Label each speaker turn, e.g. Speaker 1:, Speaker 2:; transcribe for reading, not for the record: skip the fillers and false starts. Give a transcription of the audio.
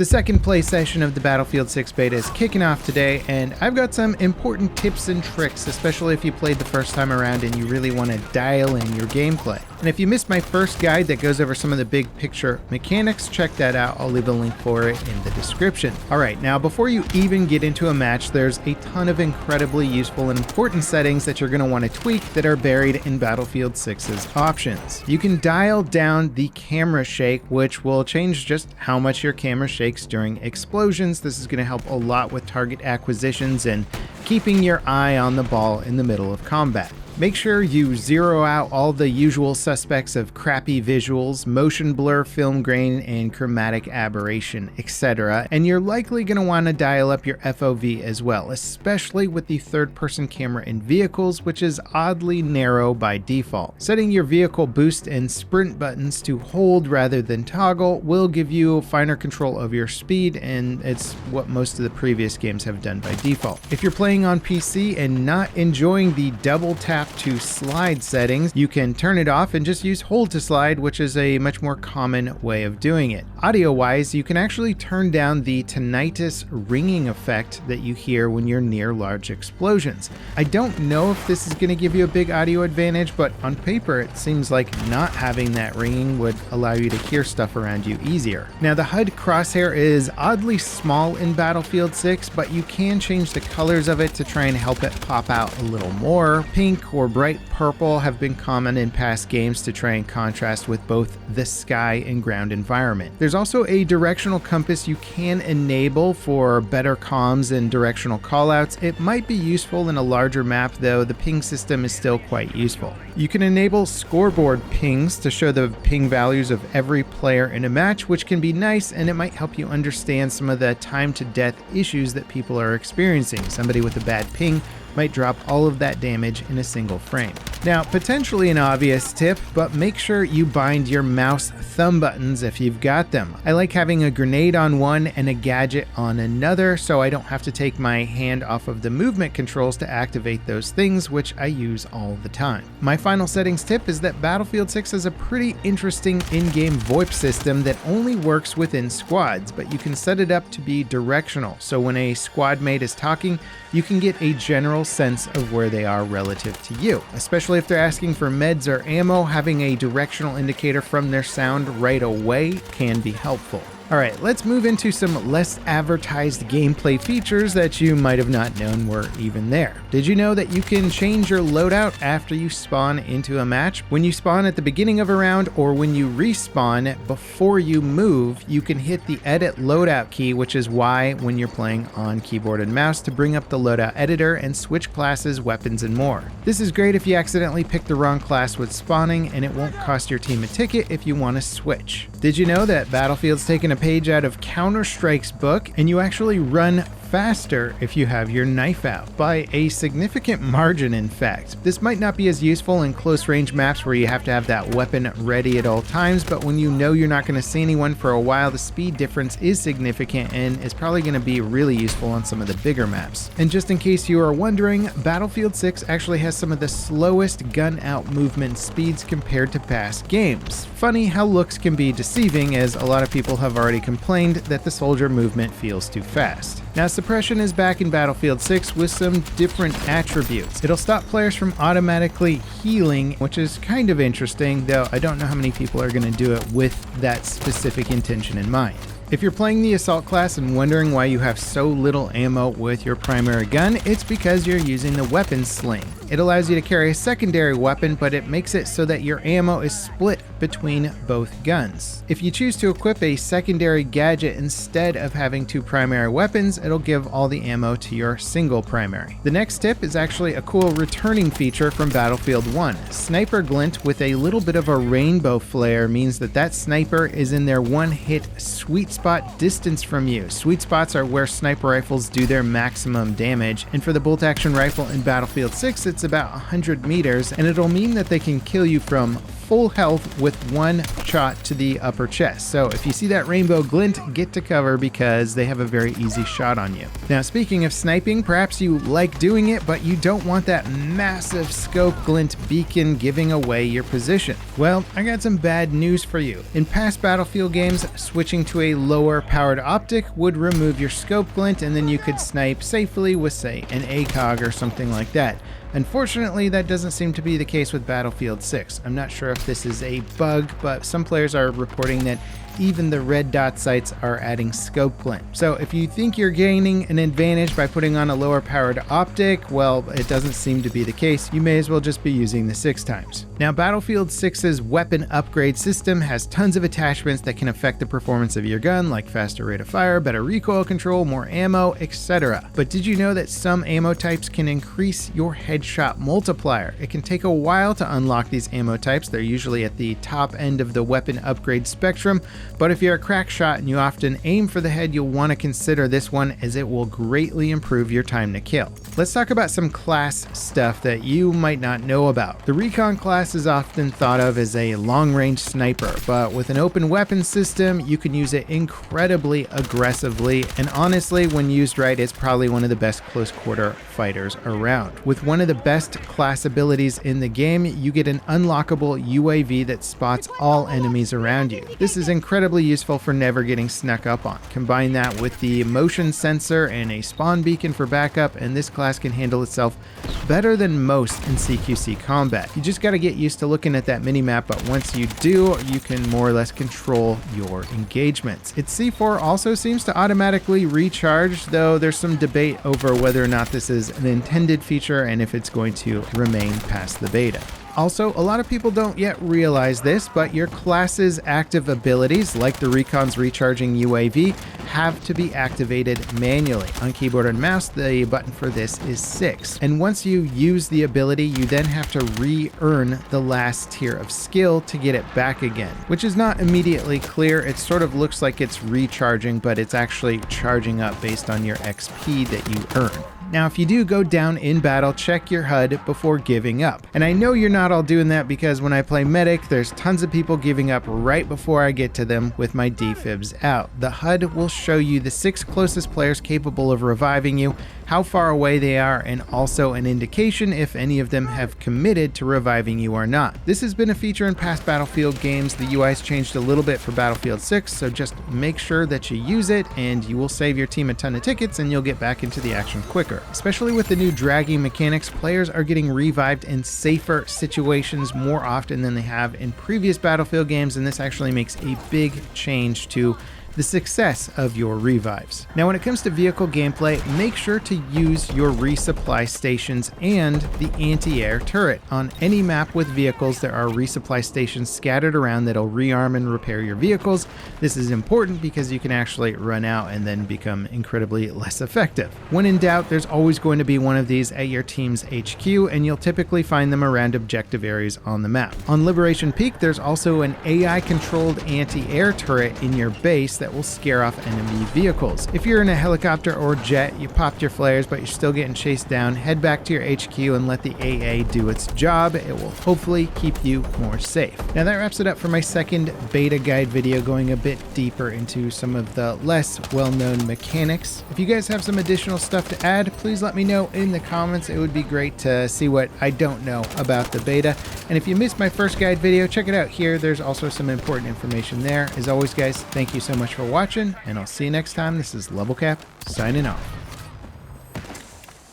Speaker 1: The second play session of the Battlefield 6 beta is kicking off today, and I've got some important tips and tricks, especially if you played the first time around and you really want to dial in your gameplay. And if you missed my first guide that goes over some of the big picture mechanics, check that out. I'll leave a link for it in the description. Alright, now before you even get into a match, there's a ton of incredibly useful and important settings that you're going to want to tweak that are buried in Battlefield 6's options. You can dial down the camera shake, which will change just how much your camera shakes during explosions. This is going to help a lot with target acquisitions and keeping your eye on the ball in the middle of combat. Make sure you zero out all the usual suspects of crappy visuals, motion blur, film grain, and chromatic aberration, etc. And you're likely going to want to dial up your FOV as well, especially with the third-person camera in vehicles, which is oddly narrow by default. Setting your vehicle boost and sprint buttons to hold rather than toggle will give you finer control of your speed, and it's what most of the previous games have done by default. If you're playing on PC and not enjoying the double tap to slide settings, you can turn it off and just use hold to slide, which is a much more common way of doing it. Audio wise, you can actually turn down the tinnitus ringing effect that you hear when you're near large explosions. I don't know if this is going to give you a big audio advantage, but on paper it seems like not having that ringing would allow you to hear stuff around you easier. Now the HUD crosshair is oddly small in Battlefield 6, but you can change the colors of it to try and help it pop out a little more. Pink or bright purple have been common in past games to try and contrast with both the sky and ground environment. There's also a directional compass you can enable for better comms and directional callouts. It might be useful in a larger map, though the ping system is still quite useful. You can enable scoreboard pings to show the ping values of every player in a match, which can be nice, and it might help you understand some of the time to death issues that people are experiencing. Somebody with a bad ping might drop all of that damage in a single frame. Now, potentially an obvious tip, but make sure you bind your mouse thumb buttons if you've got them. I like having a grenade on one and a gadget on another, so I don't have to take my hand off of the movement controls to activate those things, which I use all the time. My final settings tip is that Battlefield 6 has a pretty interesting in-game VoIP system that only works within squads, but you can set it up to be directional, so when a squad mate is talking, you can get a general sense of where they are relative to you. Especially if they're asking for meds or ammo, having a directional indicator from their sound right away can be helpful. Alright, let's move into some less advertised gameplay features that you might have not known were even there. Did you know that you can change your loadout after you spawn into a match? When you spawn at the beginning of a round or when you respawn before you move, you can hit the edit loadout key, which is Y when you're playing on keyboard and mouse, to bring up the loadout editor and switch classes, weapons, and more. This is great if you accidentally pick the wrong class with spawning, and it won't cost your team a ticket if you want to switch. Did you know that Battlefield's taken a page out of Counter-Strike's book, and you actually run faster if you have your knife out, by a significant margin in fact. This might not be as useful in close range maps where you have to have that weapon ready at all times, but when you know you're not going to see anyone for a while, the speed difference is significant and is probably going to be really useful on some of the bigger maps. And just in case you are wondering, Battlefield 6 actually has some of the slowest gun out movement speeds compared to past games. Funny how looks can be deceiving, as a lot of people have already complained that the soldier movement feels too fast. Now, Suppression is back in Battlefield 6 with some different attributes. It'll stop players from automatically healing, which is kind of interesting, though I don't know how many people are going to do it with that specific intention in mind. If you're playing the Assault class and wondering why you have so little ammo with your primary gun, it's because you're using the weapon sling. It allows you to carry a secondary weapon, but it makes it so that your ammo is split between both guns. If you choose to equip a secondary gadget instead of having two primary weapons, it'll give all the ammo to your single primary. The next tip is actually a cool returning feature from Battlefield 1. Sniper Glint with a little bit of a rainbow flare means that that sniper is in their one-hit sweet spot distance from you. Sweet spots are where sniper rifles do their maximum damage, and for the bolt-action rifle in Battlefield 6, it's about 100 meters, and it'll mean that they can kill you from full health with one shot to the upper chest. So if you see that rainbow glint, get to cover because they have a very easy shot on you. Now, speaking of sniping, perhaps you like doing it, but you don't want that massive scope glint beacon giving away your position. Well, I got some bad news for you. In past Battlefield games, switching to a lower powered optic would remove your scope glint, and then you could snipe safely with, say, an ACOG or something like that. Unfortunately, that doesn't seem to be the case with Battlefield 6. I'm not sure if this is a bug, but some players are reporting that even the red dot sights are adding scope glint. So if you think you're gaining an advantage by putting on a lower powered optic, well, it doesn't seem to be the case. You may as well just be using the 6x. Now, Battlefield 6's weapon upgrade system has tons of attachments that can affect the performance of your gun, like faster rate of fire, better recoil control, more ammo, etc. But did you know that some ammo types can increase your headshot multiplier? It can take a while to unlock these ammo types. They're usually at the top end of the weapon upgrade spectrum. But if you're a crack shot and you often aim for the head, you'll want to consider this one, as it will greatly improve your time to kill. Let's talk about some class stuff that you might not know about. The Recon class is often thought of as a long-range sniper, but with an open weapon system, you can use it incredibly aggressively, and honestly, when used right, it's probably one of the best close quarter fighters around. With one of the best class abilities in the game, you get an unlockable UAV that spots all enemies around you. This is incredibly useful for never getting snuck up on. Combine that with the motion sensor and a spawn beacon for backup, and this class can handle itself better than most in CQC combat. You just got to get used to looking at that minimap, but once you do, you can more or less control your engagements. Its C4 also seems to automatically recharge, though there's some debate over whether or not this is an intended feature and if it's going to remain past the beta. Also, a lot of people don't yet realize this, but your class's active abilities, like the Recon's recharging UAV, have to be activated manually. On keyboard and mouse, the button for this is 6. And once you use the ability, you then have to re-earn the last tier of skill to get it back again, which is not immediately clear. It sort of looks like it's recharging, but it's actually charging up based on your XP that you earn. Now, if you do go down in battle, check your HUD before giving up. And I know you're not all doing that, because when I play Medic, there's tons of people giving up right before I get to them with my defibs out. The HUD will show you the 6 closest players capable of reviving you, how far away they are, and also an indication if any of them have committed to reviving you or not. This has been a feature in past Battlefield games. The UI's changed a little bit for Battlefield 6, so just make sure that you use it, and you will save your team a ton of tickets, and you'll get back into the action quicker. Especially with the new dragging mechanics, players are getting revived in safer situations more often than they have in previous Battlefield games, and this actually makes a big change to the success of your revives. Now, when it comes to vehicle gameplay, make sure to use your resupply stations and the anti-air turret. On any map with vehicles, there are resupply stations scattered around that'll rearm and repair your vehicles. This is important because you can actually run out and then become incredibly less effective. When in doubt, there's always going to be one of these at your team's HQ, and you'll typically find them around objective areas on the map. On Liberation Peak, there's also an AI-controlled anti-air turret in your base that will scare off enemy vehicles. If you're in a helicopter or jet, you popped your flares, but you're still getting chased down, head back to your HQ and let the AA do its job. It will hopefully keep you more safe. Now, that wraps it up for my second beta guide video, going a bit deeper into some of the less well-known mechanics. If you guys have some additional stuff to add, please let me know in the comments. It would be great to see what I don't know about the beta. And if you missed my first guide video, check it out here. There's also some important information there. As always, guys, thank you so much for watching, and I'll see you next time. This is Level Cap, signing off.